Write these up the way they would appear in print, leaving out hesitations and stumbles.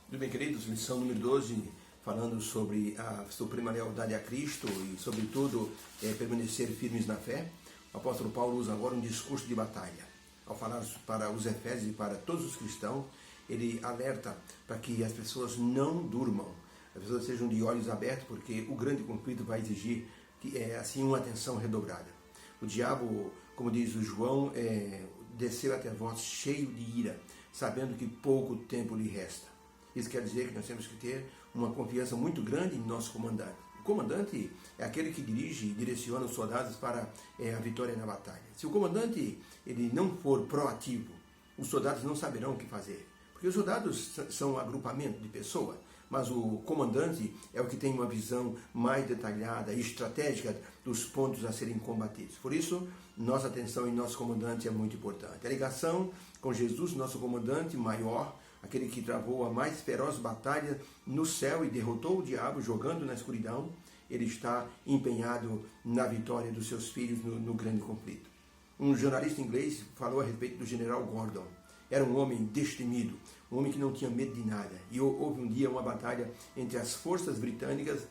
Tudo bem, queridos? Lição número 12, falando sobre a suprema lealdade a Cristo e, sobretudo, permanecer firmes na fé. O apóstolo Paulo usa agora um discurso de batalha. Ao falar para os Efésios e para todos os cristãos, ele alerta para que as pessoas não durmam, as pessoas sejam de olhos abertos, porque o grande conflito vai exigir assim uma atenção redobrada. O diabo, como diz o João, desceu até vós cheio de ira, sabendo que pouco tempo lhe resta. Isso quer dizer que nós temos que ter uma confiança muito grande em nosso comandante. O comandante é aquele que dirige e direciona os soldados para a vitória na batalha. Se o comandante ele não for proativo, os soldados não saberão o que fazer. Porque os soldados são um agrupamento de pessoas, mas o comandante é o que tem uma visão mais detalhada e estratégica dos pontos a serem combatidos. Por isso, nossa atenção em nosso comandante é muito importante. A ligação com Jesus, nosso comandante maior, aquele que travou a mais feroz batalha no céu e derrotou o diabo jogando na escuridão, ele está empenhado na vitória dos seus filhos no grande conflito. Um jornalista inglês falou a respeito do general Gordon. Era um homem destemido, um homem que não tinha medo de nada. E houve um dia uma batalha entre as forças britânicas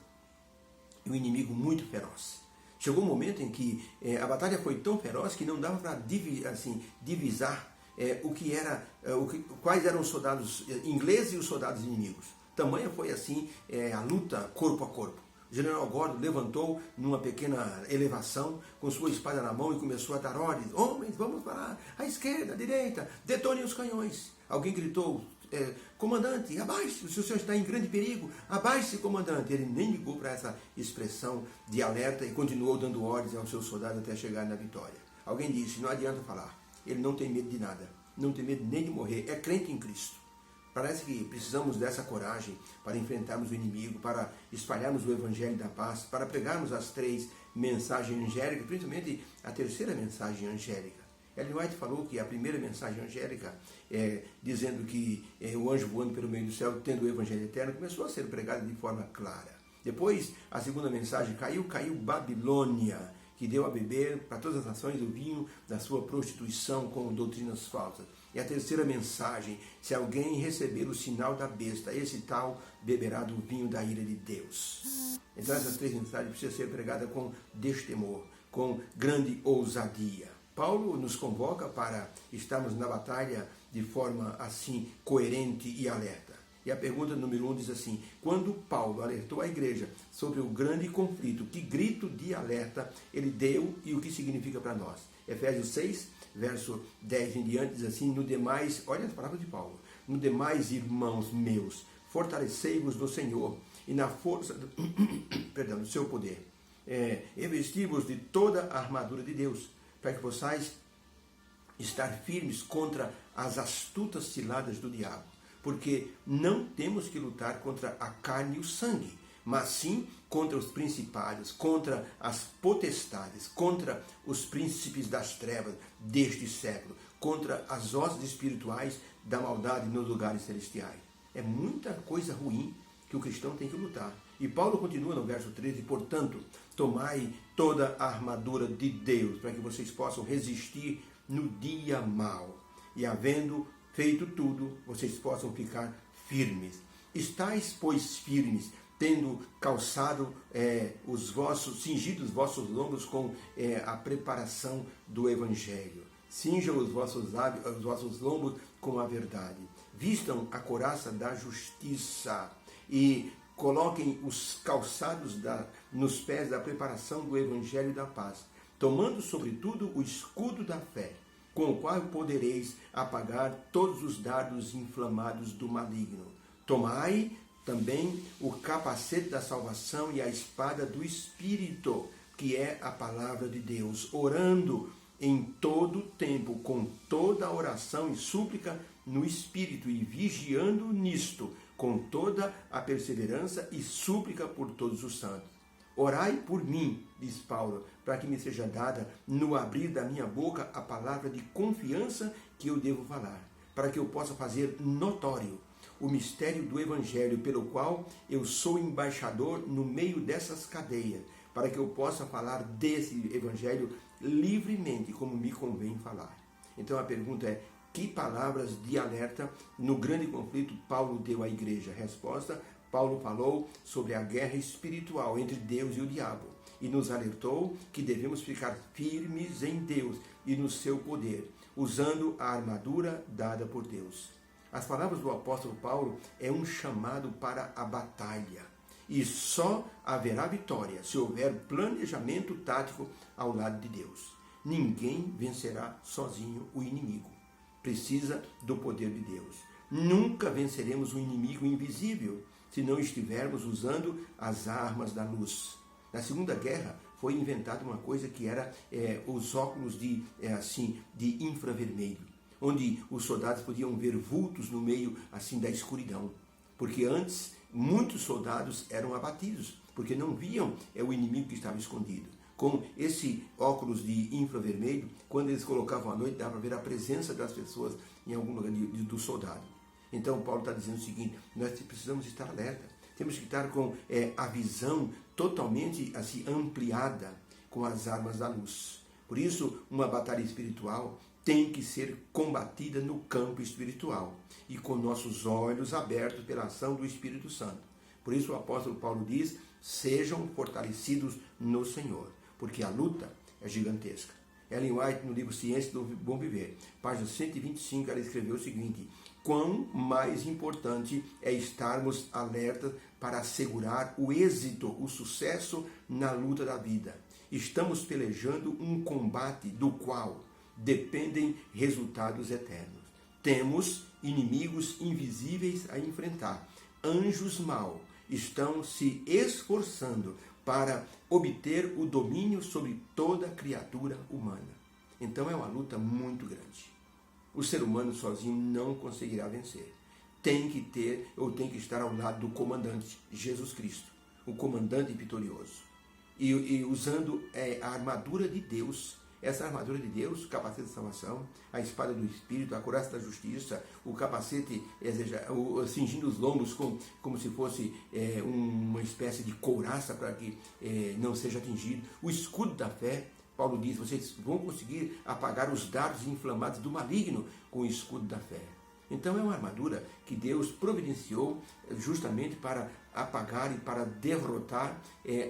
e um inimigo muito feroz. Chegou um momento em que a batalha foi tão feroz que não dava para divisar quais eram os soldados ingleses e os soldados inimigos. Tamanha foi assim a luta corpo a corpo. O general Gordon levantou numa pequena elevação com sua espada na mão e começou a dar ordens. Homens, vamos para a esquerda, a direita, detonem os canhões. Alguém gritou, comandante, abaixe-se, se o senhor está em grande perigo, abaixe-se, comandante. Ele nem ligou para essa expressão de alerta e continuou dando ordens aos seus soldados até chegar na vitória. Alguém disse, não adianta falar, ele não tem medo de nada, não tem medo nem de morrer, é crente em Cristo. Parece que precisamos dessa coragem para enfrentarmos o inimigo, para espalharmos o Evangelho da Paz, para pregarmos as 3 mensagens angélicas, principalmente a terceira mensagem angélica. Ellen White falou que a primeira mensagem angélica, dizendo que o anjo voando pelo meio do céu, tendo o Evangelho eterno, começou a ser pregada de forma clara. Depois, a segunda mensagem caiu Babilônia, que deu a beber para todas as nações o vinho da sua prostituição com doutrinas falsas. E a terceira mensagem, se alguém receber o sinal da besta, esse tal beberá do vinho da ira de Deus. Então essas 3 mensagens precisam ser pregadas com destemor, com grande ousadia. Paulo nos convoca para estarmos na batalha de forma assim coerente e alerta. E a pergunta número 1 diz assim, quando Paulo alertou a igreja sobre o grande conflito, que grito de alerta ele deu e o que significa para nós? Efésios 6, verso 10 em diante, diz assim, no demais, olha as palavras de Paulo, no demais, irmãos meus, fortalecei-vos no Senhor e na força do seu poder. Revesti-vos de toda a armadura de Deus, para que possais estar firmes contra as astutas ciladas do diabo. Porque não temos que lutar contra a carne e o sangue, mas sim contra os principados, contra as potestades, contra os príncipes das trevas deste século, contra as hostes espirituais da maldade nos lugares celestiais. É muita coisa ruim que o cristão tem que lutar. E Paulo continua no verso 13, portanto, tomai toda a armadura de Deus, para que vocês possam resistir no dia mau. E havendo feito tudo, vocês possam ficar firmes. Estais, pois, firmes, tendo calçado cingido os vossos lombos com a preparação do Evangelho. Cinjam os vossos lombos com a verdade. Vistam a couraça da justiça e coloquem os calçados nos pés da preparação do Evangelho da paz, tomando sobretudo o escudo da fé, com o qual podereis apagar todos os dardos inflamados do maligno. Tomai também o capacete da salvação e a espada do Espírito, que é a palavra de Deus, orando em todo tempo, com toda oração e súplica no Espírito, e vigiando nisto, com toda a perseverança e súplica por todos os santos. Orai por mim, diz Paulo, para que me seja dada no abrir da minha boca a palavra de confiança que eu devo falar, para que eu possa fazer notório o mistério do Evangelho, pelo qual eu sou embaixador no meio dessas cadeias, para que eu possa falar desse Evangelho livremente, como me convém falar. Então a pergunta é, Que palavras de alerta no grande conflito Paulo deu à igreja? Resposta: Paulo falou sobre a guerra espiritual entre Deus e o diabo e nos alertou que devemos ficar firmes em Deus e no seu poder, usando a armadura dada por Deus. As palavras do apóstolo Paulo é um chamado para a batalha. E só haverá vitória se houver planejamento tático ao lado de Deus. Ninguém vencerá sozinho o inimigo. Precisa do poder de Deus. Nunca venceremos um inimigo invisível se não estivermos usando as armas da luz. Na Segunda Guerra foi inventada uma coisa que era os óculos de infravermelho, onde os soldados podiam ver vultos no meio assim da escuridão. Porque antes muitos soldados eram abatidos, porque não viam o inimigo que estava escondido. Com esse óculos de infravermelho, quando eles colocavam à noite, dava para ver a presença das pessoas em algum lugar do soldado. Então Paulo está dizendo o seguinte: nós precisamos estar alerta, temos que estar com a visão totalmente assim ampliada com as armas da luz. Por isso, uma batalha espiritual tem que ser combatida no campo espiritual e com nossos olhos abertos pela ação do Espírito Santo. Por isso o apóstolo Paulo diz: sejam fortalecidos no Senhor, porque a luta é gigantesca. Ellen White, no livro Ciência do Bom Viver, página 125, ela escreveu o seguinte: quão mais importante é estarmos alertas para assegurar o êxito, o sucesso na luta da vida. Estamos pelejando um combate do qual dependem resultados eternos. Temos inimigos invisíveis a enfrentar. Anjos maus estão se esforçando para obter o domínio sobre toda criatura humana. Então é uma luta muito grande. O ser humano sozinho não conseguirá vencer. Tem que estar ao lado do comandante, Jesus Cristo, o comandante vitorioso. E usando a armadura de Deus. Essa armadura de Deus, o capacete de salvação, a espada do Espírito, a couraça da justiça, o capacete, cingindo os lombos como se fosse uma espécie de couraça para que não seja atingido. O escudo da fé, Paulo diz: vocês vão conseguir apagar os dardos inflamados do maligno com o escudo da fé. Então é uma armadura que Deus providenciou justamente para apagar e para derrotar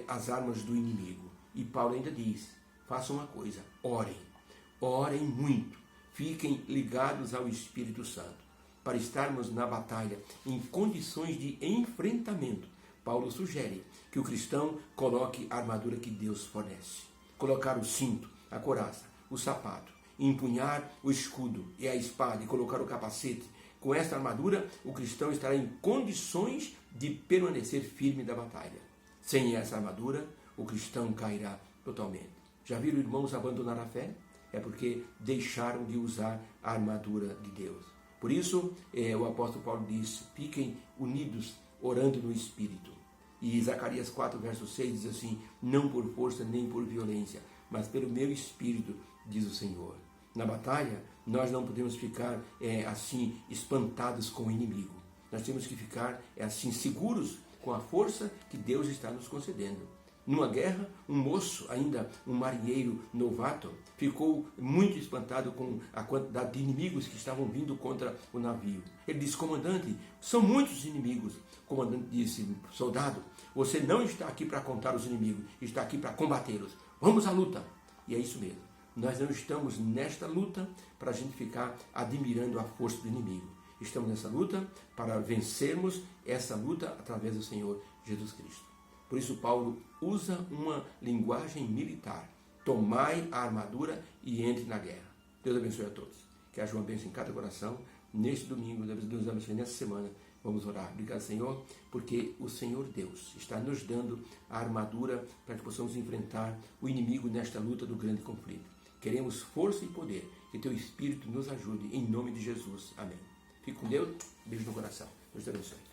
as armas do inimigo. E Paulo ainda diz: façam uma coisa, orem muito, fiquem ligados ao Espírito Santo, para estarmos na batalha em condições de enfrentamento. Paulo sugere que o cristão coloque a armadura que Deus fornece, colocar o cinto, a couraça, o sapato, empunhar o escudo e a espada e colocar o capacete. Com esta armadura, o cristão estará em condições de permanecer firme da batalha. Sem essa armadura, o cristão cairá totalmente. Já viram irmãos abandonar a fé? É porque deixaram de usar a armadura de Deus. Por isso, o apóstolo Paulo diz: fiquem unidos, orando no Espírito. E Zacarias 4, verso 6 diz assim: não por força nem por violência, mas pelo meu Espírito, diz o Senhor. Na batalha, nós não podemos ficar assim espantados com o inimigo. Nós temos que ficar assim seguros com a força que Deus está nos concedendo. Numa guerra, um moço, ainda um marinheiro novato, ficou muito espantado com a quantidade de inimigos que estavam vindo contra o navio. Ele disse: comandante, são muitos inimigos. O comandante disse: soldado, você não está aqui para contar os inimigos, está aqui para combatê-los. Vamos à luta. E é isso mesmo. Nós não estamos nesta luta para a gente ficar admirando a força do inimigo. Estamos nessa luta para vencermos essa luta através do Senhor Jesus Cristo. Por isso Paulo usa uma linguagem militar. Tomai a armadura e entre na guerra. Deus abençoe a todos. Que haja uma bênção em cada coração. Neste domingo, Deus abençoe nessa semana. Vamos orar. Obrigado, Senhor, porque o Senhor Deus está nos dando a armadura para que possamos enfrentar o inimigo nesta luta do grande conflito. Queremos força e poder. Que teu Espírito nos ajude. Em nome de Jesus. Amém. Fique com Deus. Beijo no coração. Deus te abençoe.